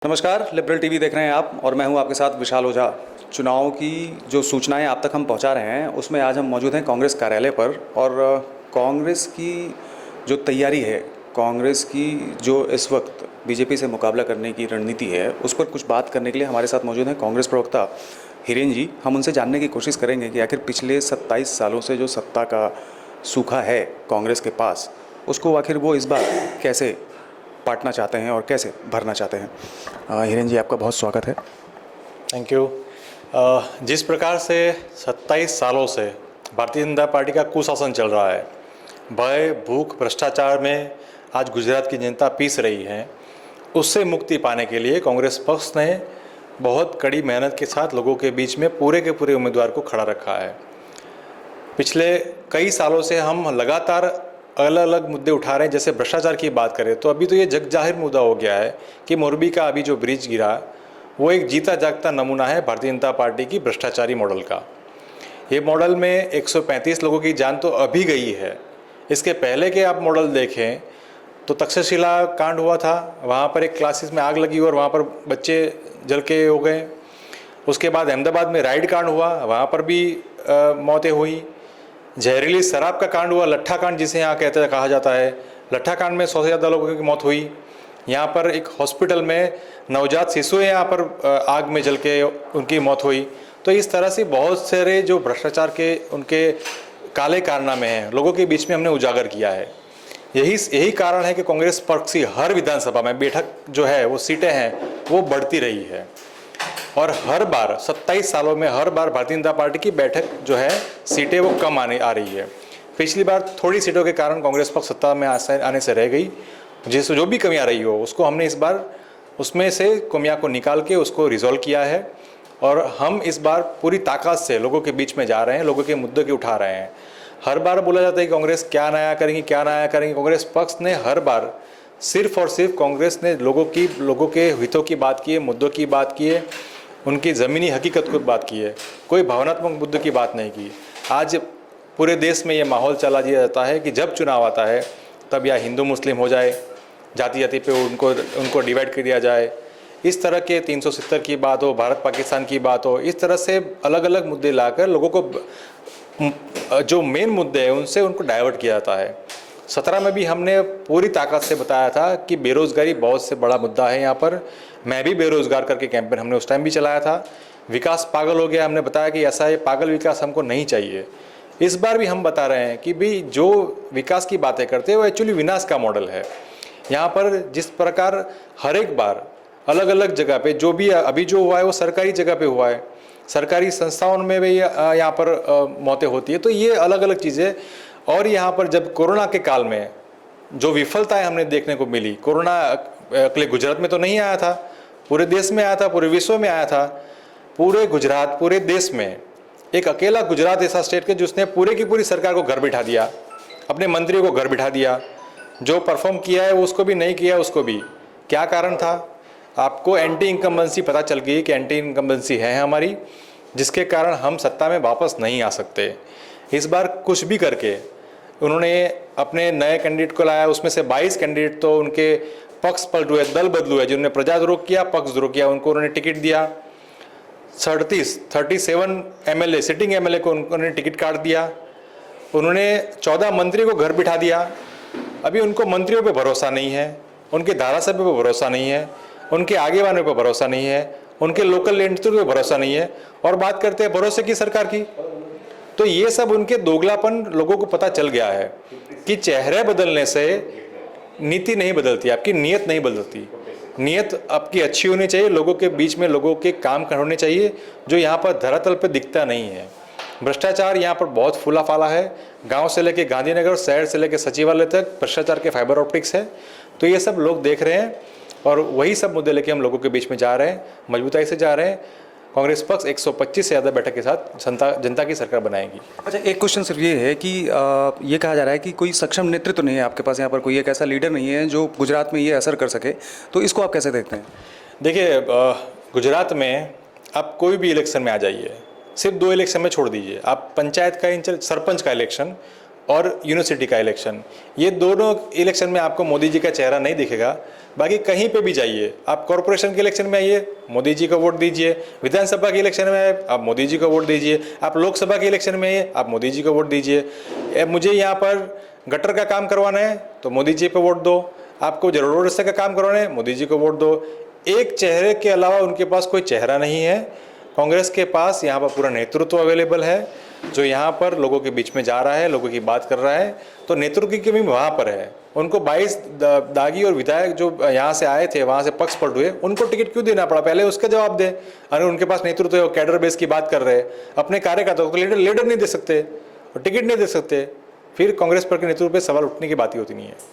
नमस्कार, liberal TV देख रहे हैं आप और मैं हूं आपके साथ विशाल ओझा। चुनाव की जो सूचनाएं आप तक हम पहुंचा रहे हैं उसमें आज हम मौजूद हैं कांग्रेस कार्यालय पर और कांग्रेस की जो तैयारी है, कांग्रेस की जो इस वक्त बीजेपी से मुकाबला करने की रणनीति है, उस पर कुछ बात करने के लिए हमारे साथ मौजूद हैं कांग्रेस प्रवक्ता हिरेन जी। हम उनसे जानने की कोशिश करेंगे कि आखिर पिछले 27 सालों से जो सत्ता का सूखा है कांग्रेस के पास, उसको आखिर वो इस बार कैसे पाटना चाहते हैं और कैसे भरना चाहते हैं। हिरेन जी, आपका बहुत स्वागत है। Thank you. जिस प्रकार से 27 सालों से भारतीय जनता पार्टी का कुशासन चल रहा है, भय, भूख, भ्रष्टाचार में आज गुजरात की जनता पीस रही है, उससे मुक्ति पाने के लिए कांग्रेस पक्ष ने बहुत कड़ी मेहनत के साथ लोगों के बीच में पूरे के पूरे उम्मीदवार को खड़ा रखा है। पिछले कई सालों से हम लगातार अलग अलग मुद्दे उठा रहे हैं। जैसे भ्रष्टाचार की बात करें तो अभी तो ये जग जाहिर मुद्दा हो गया है कि मोरबी का अभी जो ब्रिज गिरा वो एक जीता जागता नमूना है भारतीय जनता पार्टी की भ्रष्टाचारी मॉडल का। ये मॉडल में 135 लोगों की जान तो अभी गई है। इसके पहले के आप मॉडल देखें तो तक्षशिला कांड हुआ था, वहाँ पर एक क्लासेस में आग लगी और वहाँ पर बच्चे जल के हो गए। उसके बाद अहमदाबाद में राइड कांड हुआ, वहाँ पर भी मौतें हुई। जहरीली शराब का कांड हुआ, लट्ठा कांड जिसे यहाँ कहा जाता है। लट्ठा कांड में 100 से ज़्यादा लोगों की मौत हुई। यहाँ पर एक हॉस्पिटल में नवजात शिशु यहाँ पर आग में जल के उनकी मौत हुई। तो इस तरह से बहुत सारे जो भ्रष्टाचार के उनके काले कारनामे हैं लोगों के बीच में हमने उजागर किया है। यही कारण है कि कांग्रेस पक्ष की हर विधानसभा में बैठक जो है, वो सीटें हैं, वो बढ़ती रही है और हर बार 27 सालों में हर बार भारतीय जनता पार्टी की बैठक जो है, सीटें वो कम आ रही है। पिछली बार थोड़ी सीटों के कारण कांग्रेस पक्ष सत्ता में आने से रह गई। जो भी कमियां रही हो उसको हमने इस बार उसमें से कमियां को निकाल के उसको रिजॉल्व किया है और हम इस बार पूरी ताकत से लोगों के बीच में जा रहे हैं, लोगों के मुद्दों के उठा रहे हैं। हर बार बोला जाता है कि कांग्रेस क्या नया करेंगी, क्या नया करेंगी। कांग्रेस पक्ष ने हर बार सिर्फ और सिर्फ कांग्रेस ने लोगों के हितों की बात की है, मुद्दों की बात की है, उनकी ज़मीनी हकीकत को बात की है, कोई भावनात्मक मुद्दे की बात नहीं की। आज पूरे देश में ये माहौल चला दिया जाता है कि जब चुनाव आता है तब या हिंदू मुस्लिम हो जाए, जाति जाति पे उनको डिवाइड कर दिया जाए, इस तरह के 370 की बात हो, भारत पाकिस्तान की बात हो, इस तरह से अलग अलग मुद्दे लाकर लोगों को जो मेन मुद्दे हैं उनसे उनको डाइवर्ट किया जाता है। 17 में भी हमने पूरी ताकत से बताया था कि बेरोज़गारी बहुत से बड़ा मुद्दा है। यहाँ पर मैं भी बेरोज़गार करके कैंपेन हमने उस टाइम भी चलाया था। विकास पागल हो गया, हमने बताया कि ऐसा है, पागल विकास हमको नहीं चाहिए। इस बार भी हम बता रहे हैं कि भाई जो विकास की बातें करते हैं वो एक्चुअली विनाश का मॉडल है। यहाँ पर जिस प्रकार हर एक बार अलग अलग जगह पे जो भी अभी जो हुआ है वो सरकारी जगह पे हुआ है, सरकारी संस्थाओं में भी यहाँ पर मौतें होती है। तो ये अलग अलग चीज़ें। और यहाँ पर जब कोरोना के काल में जो विफलताएं हमने देखने को मिली, कोरोना अकेले गुजरात में तो नहीं आया था, पूरे देश में आया था, पूरे विश्व में आया था। पूरे गुजरात, पूरे देश में एक अकेला गुजरात ऐसा स्टेट के जिसने पूरे की पूरी सरकार को घर बिठा दिया, अपने मंत्रियों को घर बिठा दिया। जो परफॉर्म किया है वो उसको भी नहीं किया, उसको भी। क्या कारण था? आपको एंटी इनकम्बेंसी पता चल गई कि एंटी इनकम्बेंसी है हमारी, जिसके कारण हम सत्ता में वापस नहीं आ सकते। इस बार कुछ भी करके उन्होंने अपने नए कैंडिडेट को लाया, उसमें से 22 कैंडिडेट तो उनके पक्ष पलट हुए, दल बदलू है। जिन्होंने प्रजाद्रोह किया, पक्षद्रोह किया, उनको उन्होंने टिकट दिया। 37 एमएलए, सिटिंग एमएलए को उन्होंने टिकट काट दिया। उन्होंने 14 मंत्री को घर बिठा दिया। अभी उनको मंत्रियों पे भरोसा नहीं है, उनके धारासभ्य पे भरोसा नहीं है, उनके आगे वालों पे भरोसा नहीं है, उनके लोकल नेतृत्व पे भरोसा नहीं है। और बात करते हैं भरोसे की सरकार की, तो ये सब उनके दोगलापन लोगों को पता चल गया है कि चेहरे बदलने से नीति नहीं बदलती, आपकी नीयत नहीं बदलती। नीयत आपकी अच्छी होनी चाहिए, लोगों के बीच में लोगों के काम होने चाहिए, जो यहाँ पर धरातल पर दिखता नहीं है। भ्रष्टाचार यहाँ पर बहुत फूला फाला है। गांव से लेके गांधीनगर, शहर से लेके सचिवालय तक भ्रष्टाचार के फाइबर ऑप्टिक्स है। तो ये सब लोग देख रहे हैं और वही सब मुद्दे लेके हम लोगों के बीच में जा रहे हैं, मजबूताई से जा रहे हैं। कांग्रेस पक्ष 125 से ज़्यादा बैठक के साथ जनता की सरकार बनाएगी। अच्छा, एक क्वेश्चन सिर्फ ये है कि ये कहा जा रहा है कि कोई सक्षम नेतृत्व तो नहीं है आपके पास, यहाँ पर कोई एक ऐसा लीडर नहीं है जो गुजरात में ये असर कर सके, तो इसको आप कैसे देखते हैं? देखिए, गुजरात में आप कोई भी इलेक्शन में आ जाइए, सिर्फ 2 इलेक्शन में छोड़ दीजिए, आप पंचायत का, सरपंच का इलेक्शन और यूनिवर्सिटी का इलेक्शन, ये दोनों इलेक्शन में आपको मोदी जी का चेहरा नहीं दिखेगा। बाकी कहीं पे भी जाइए, आप कॉरपोरेशन के इलेक्शन में आइए, मोदी जी को वोट दीजिए, विधानसभा के इलेक्शन में आए, आप मोदी जी को वोट दीजिए, आप लोकसभा के इलेक्शन में आइए, आप मोदी जी को वोट दीजिए। मुझे यहाँ पर गटर का काम करवाना है तो मोदी जी पे वोट दो, आपको रोड रास्ते का काम करवाना है मोदी जी को वोट दो। एक चेहरे के अलावा उनके पास कोई चेहरा नहीं है। कांग्रेस के पास यहाँ पर पूरा नेतृत्व अवेलेबल है, जो यहाँ पर लोगों के बीच में जा रहा है, लोगों की बात कर रहा है, तो नेतृत्व की कमी वहाँ पर है। उनको 22 दागी और विधायक जो यहाँ से आए थे, वहाँ से पक्ष पलट हुए, उनको टिकट क्यों देना पड़ा, पहले उसका जवाब दे। अरे उनके पास नेतृत्व है, वो कैडर बेस की बात कर रहे हैं, अपने कार्यकर्ताओं को लीडर नहीं दे सकते और टिकट नहीं दे सकते, फिर कांग्रेस पर के नेतृत्व पर सवाल उठने की बात ही होती नहीं है।